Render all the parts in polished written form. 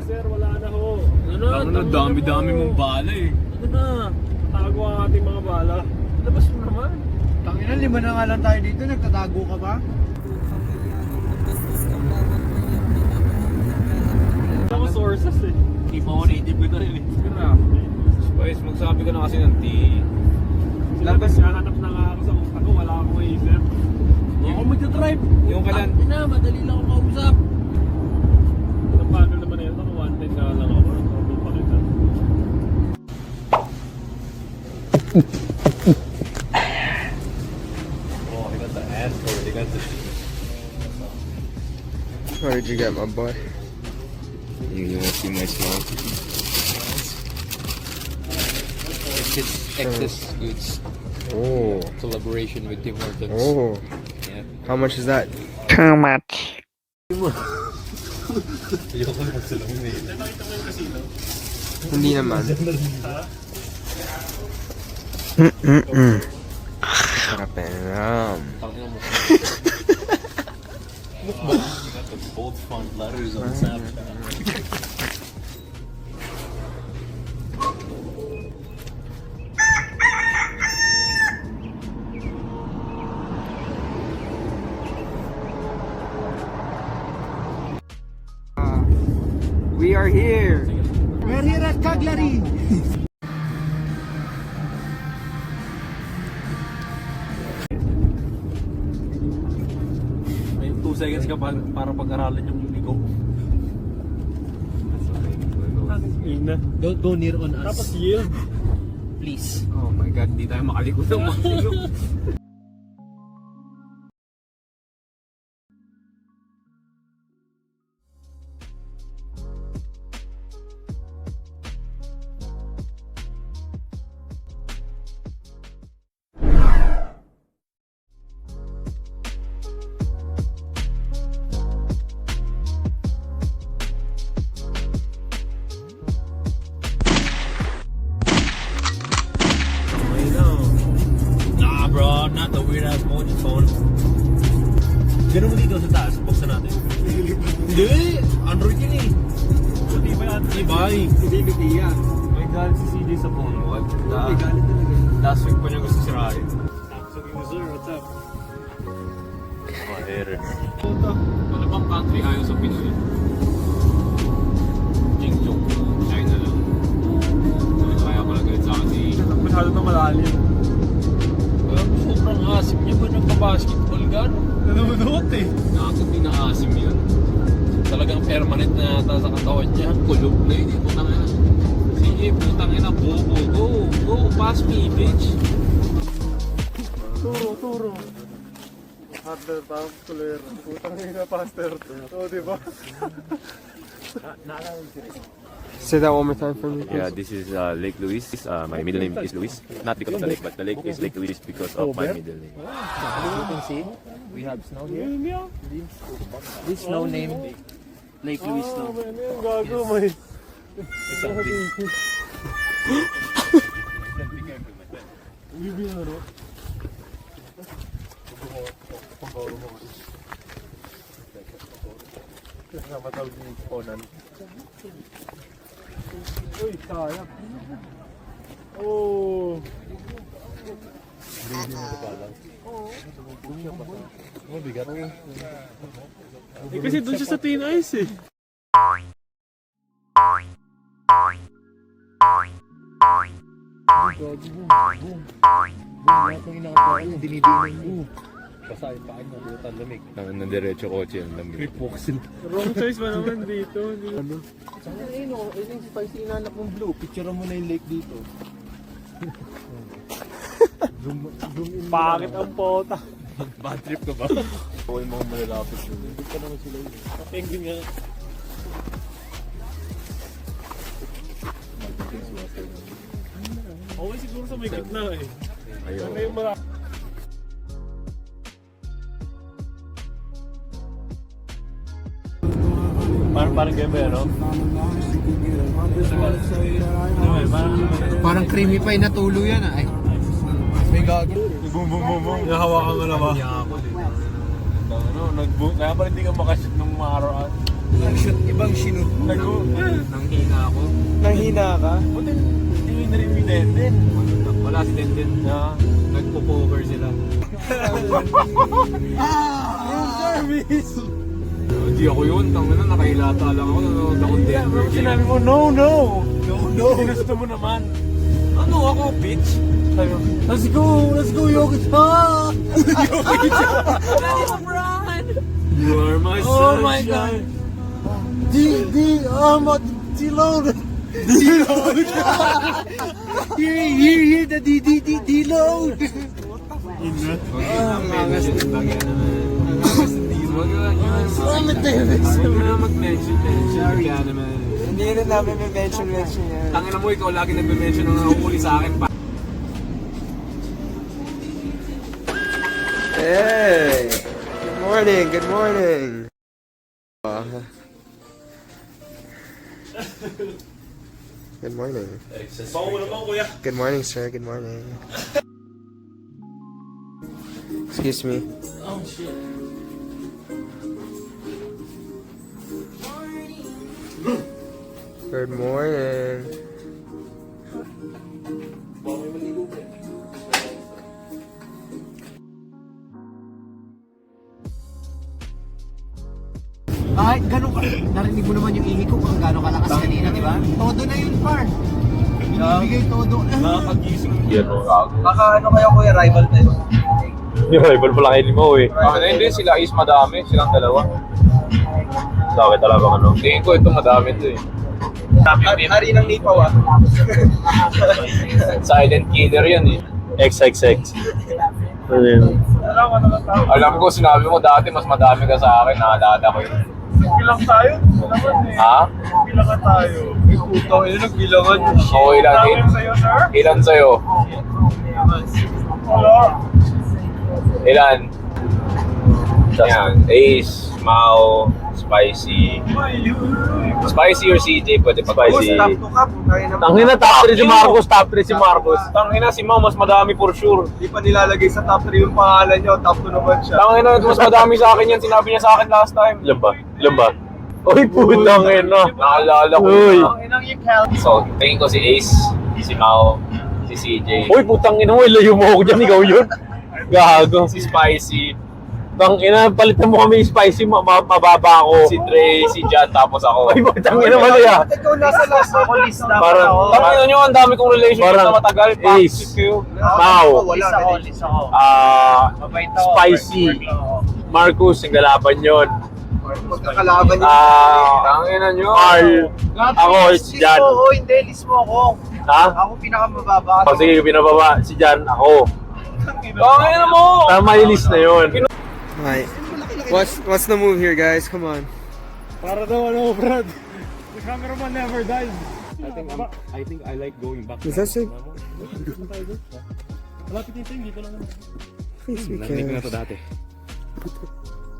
Sir, wala na ho. Ano na, dami-dami mong bala eh. Ano na? Tago ang ating mga bala. Labas mo naman. Tangina, 5 na nga lang tayo dito. Nagtatago ka ba? Ako sources eh. Hindi mo ako native ko na rin eh. Spice, magsabi ka na kasi ng T. Labas, hahanap na nga ako sa utak ko. Wala akong maisip. Hindi ako magdadrive. Yung kalan. Na, madali lang ako kausap. Paano naman na yun? Ako 110 na lang ako. Todo pa kita. Oh, I got the answer. I got the... Where did you get my boy? You wanna see my smile? Excess Goods. Oh. Collaboration with Tim Hortons. Oh. Yeah. How much is that? Too much. Ayoko na magsalong na yun. Nakita mo yung casino? Hindi naman. Sarap na yan. Tangina mo. You got the bold font letters on Snapchat. We are here. We're here at Cagliari. May 2 seconds ka para pag-aralan yung ligo. Ina. Don't go near on us. Tapos yield. Please. Oh my god, hindi tayo makalikot ng maligo. Nah bro, not the weird ass mojo phone. Ganun mo dito sa taas, buksan natin. Hindi, Android yun eh. Hindi ba yan? Ibay. Hindi bitiya. May galit si CJ sa phone mo. May galit talaga. Last week pa niya gusto sirahin. Samsung user, what's up? Oh, error. Ano bang country ayaw sa Pinoy? Jingchong. China lang. Kaya pala galit sa akin si... Masyado na malalim. Sobrang asim niya ba nagpa-basketball gano'n? Nanunod eh. Nakakit na asim yun. Talagang permanent na yata sa katawan niya. Kulog na yun. Putang ina. Sige, putang ina. Go. Go, pass me, bitch. Turo. Harder, tapos tuloy. Putang ina, faster. Oo, diba? Say that one more time for me, please. Yeah, this is Lake Louise. My middle name is Luis. Not because of the lake, but the lake is Lake Louise because of my middle name. As you can see, we have snow here. This snow named Lake Louise Snow. Ano yung gago, may... Bibi na ro. Kasama tawag yung Conan. Uy, sayang. Oh. Hindi mo sa balance. Oo. Bigat. Eh, kasi doon siya sa Thin Ice eh. Basahin pa kayo, nabutan lamig. Nandiretso kotse yung lamig. Wrong choice ba naman dito? Ano? Sana ayun o, ayun yung spicy inanap mong blue. Picture mo na yung lake dito. zoom in. Bakit ang pota? Bad trip ka ba? Oo, yung mga malalapit yun. Hindi pa naman sila yun. Penguin nga. Okay siguro sa may gitna eh. Ayun. Ano yung marami? parang gabi, no? Parang creamy pie na tulo yan ah. Ay. May gago. Boom, boom, boom, boom. Nahawakan mo na ba? Kaya pala hindi ka makashoot nung araw. Shoot, ibang sinut. Nanghina ako. Nanghina ka? Buti hindi na rin may Denden. Wala si Denden na nagpo-poker sila. Service! Hindi ako yun. Tangin na, nakahilata lang ako. Nanonood ako ng Denver game. Sinabi mo, no! Ginusto mo naman. Ano ako, bitch? Sabi mo, Let's go, Jokic! Ha! you are my sunshine. Oh my God. Deload! Here, the deload! Huwag na mag-mention. Kaya naman. Hindi rin namin may mention yan. Tangina mo, ikaw lagi nagbe-mention ng nakukuli sa akin pa. Hey! Good morning! Good morning. Good morning, sir. Good morning. Excuse me. Oh shit. Good morning. Kahit gano'n ka, narinig mo naman yung ingay ko kung gano'n kalakas kanina, di ba? Todo na yun, par. Binibigay todo. Nakakagising. Baka ano kaya kuya, rival tayo? Yung rival pala kayo mo eh. Hindi, sila is madami. Silang dalawa. Bakit talaga ano? Tingin ko ito madami ito eh. Hari ng Nipaw ah. Silent killer yan eh. XXX. Ano yun? Alam ko, sinabi mo dati mas madami ka sa akin. Naalala ko yun. Bilang tayo? Ha? Bilang ka tayo. Ay puto, yun nagbilangan. Oo, ilan? Sa'yo, sir? Ilan sa'yo? Wala. Ilan? Yan. Ace, Mao, Spicy. Spicy or CJ, pwede pa. Spicy. Stop to ka, tayo naman. Tangina, top 3 si Marcos, top 3 si Marcos. Tangina, si Mao mas madami for sure. Di pa nilalagay sa top 3 yung pangalan nyo, top 2 naman siya. Tangina, mas madami sa akin yan. Sinabi niya sa akin last time. Ilan ba? Uy, putang ina. Naalala ko. Uy. Inang yung count. So, tingin ko si Ace, si Mao, si CJ, Uy, putang ina mo, ilayo mo ako dyan, ikaw yun. Gago. si Spicy, Tangina, palitan mo kami spicy, mababa ako. si Dre, si Jan, tapos ako. Ay, putang ina mo ya. Ikaw nasa last ako list na. Parang- Tangina nyo, ang dami kong relationship Parang na matagal. Ace. Backstreet kayo. Mau. Wala list ako. Spicy. Marcos, yung galaban yun. Magkakalaban niya. Tangina nyo. Carl. Ako, si Jan. Oo, hindi. List mo ako. Ha? Ako pinakamababa. O sige, binababa. Si Jan, ako. Tangina mo. Tama yung list na yun. Hi. What's the move here, guys? Come on. Para daw ano, Brad. The cameraman never dies. I think I like going back. Is that sick? Malapit yung dito lang naman. Please be Narinig ko na to careful. dati.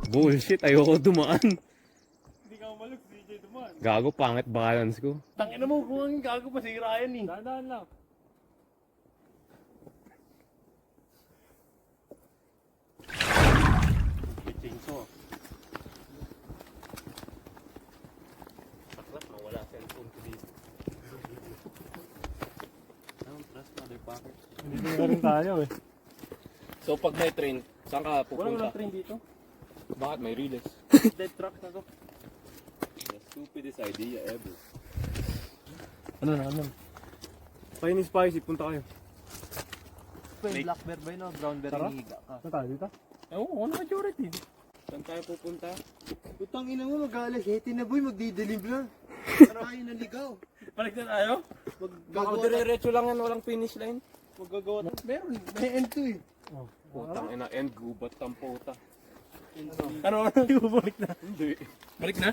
Bullshit, ayoko dumaan. Hindi ka umalog, DJ duman. Gago, pangit balance ko. Tangina mo, kung ang gago pa si Ryan eh. Dahan lang. Chainsaw. Saklap, mawala cellphone ko dito. Trust motherfucker. Hindi na rin tayo eh. So pag may train, saan ka Walang train dito. Bakit may relays? Dead truck na to. The stupidest idea ever. Ano? Tayo ni Spicy, punta kayo. Black bear ba yun o brown bear Tara. yung higa ka? Saan tayo dito? Oo, ano majority? Saan tayo pupunta? Putang ina mo, mag-aalas 7 na boy, magdidilim na. Tayo naligaw. Balik na tayo? Baka dire-retso lang yan, walang finish line. Maggagawa tayo. Meron, may end to eh. Putang ina, end gubat kang puta. Ano? Balik na. Hindi. Balik na?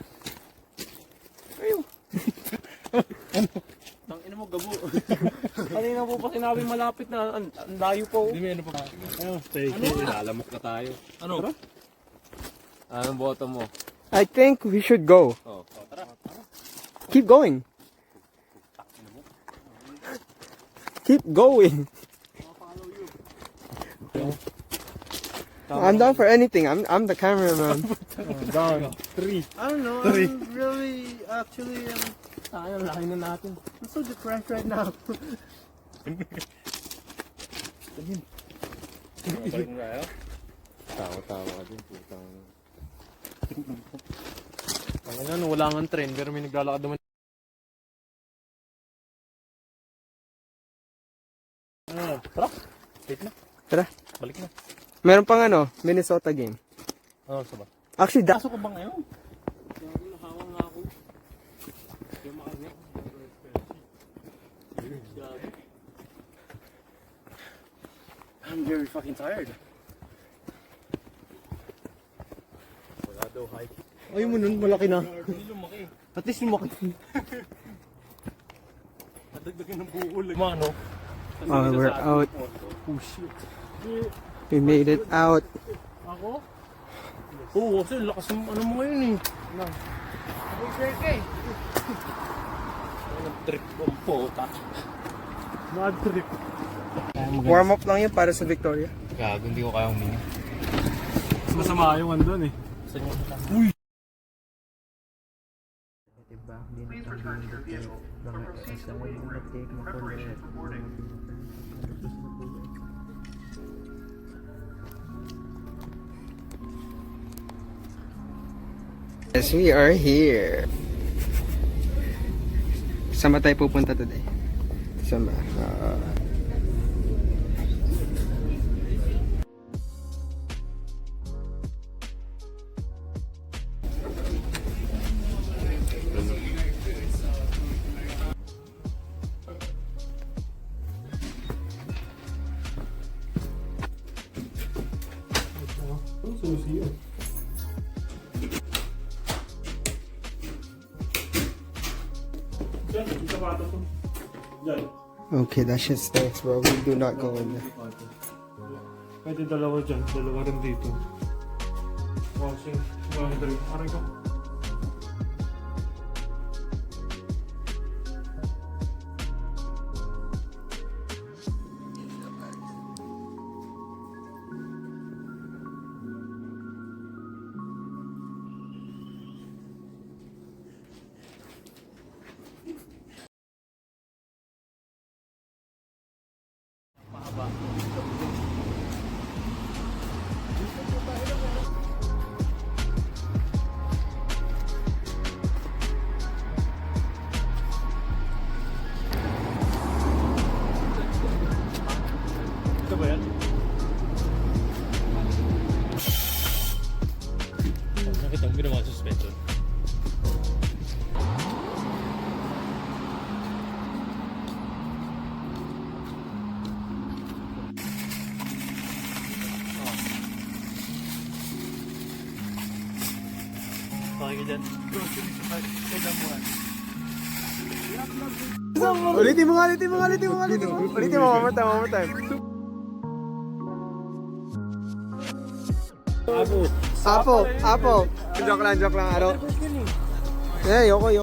Tangina mo, gabo. Kanina po pa sinabi malapit na, ang layo po. Hindi may ano pa. Ano? Stay. Lalamok na tayo. Ano? Anong boto mo? I think we should go. Oh, tara. Keep going. Keep going. I'm down for anything. I'm the cameraman. Down. 3. I don't know. I'm really actually Sayang, laki na natin. I'm so depressed right now. Tawa-tawa ka din, putang. Ang ano, wala nga trend, pero may naglalakad naman. Tara, wait na. Tara. Balik na. Meron pang Minnesota game. Ano sa ba? Actually, Pasok ka ba ngayon? I'm very fucking tired. Ayaw mo nun, malaki na. At least lumaki. Nadagdagan ng buol. Mano? oh, we're out. Oh shit. We made it out. Ako? Oo, kasi lakas ng ano mo ngayon eh. Anong trip kong puta. Mad trip. Warm up lang yun para sa Victoria. Gago, hindi ko kaya huminga. Masama yung andun eh. Uy! Yes, we are here. Saan ba tayo pupunta today? Saan ba? Okay, that shit stinks, bro. We do not go in there. Pwede dalawa dyan. Dalawa rin dito. Washing laundry. Aray ko. Ito ba yan? Nakita mo ginawa suspension. Okay ka dyan. Grocery sa damuhan. Ulitin mo. Ulitin mo, one more time. Apple. Joke lang, Aro. Eh, yoko.